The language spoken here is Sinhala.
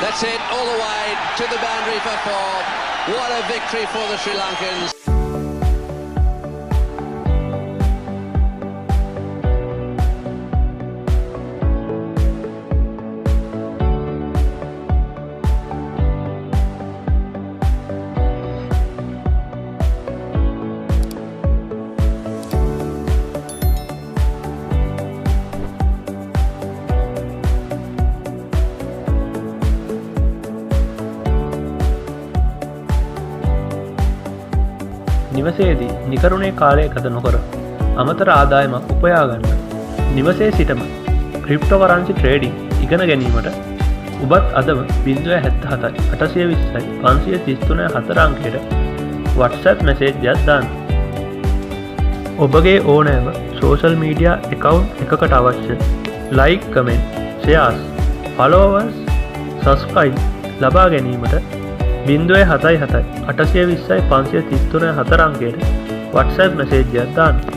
That's it, all the way to the boundary for four. What a victory for the Sri Lankans. නිවසේදී නිකරුණේ කාලය ගත නොකර අමතර ආදායමක් උපයා ගන්න නිවසේ සිටම ක්‍රිප්ටෝකරන්සි ට්‍රේඩින් ඉගෙන ගැනීමට ඔබත් අදම 077 820 533 4 අංකයට WhatsApp මැසේජ් එකක් දාන්න. ඔබගේ ඕනෑම සෝෂල් මීඩියා account එකකට අවශ්‍ය like, comment, shares, followers, subscribe ලබා ගැනීමට 077 820 533 4 අංකයට WhatsApp මැසේජ් එකක් දාන්න.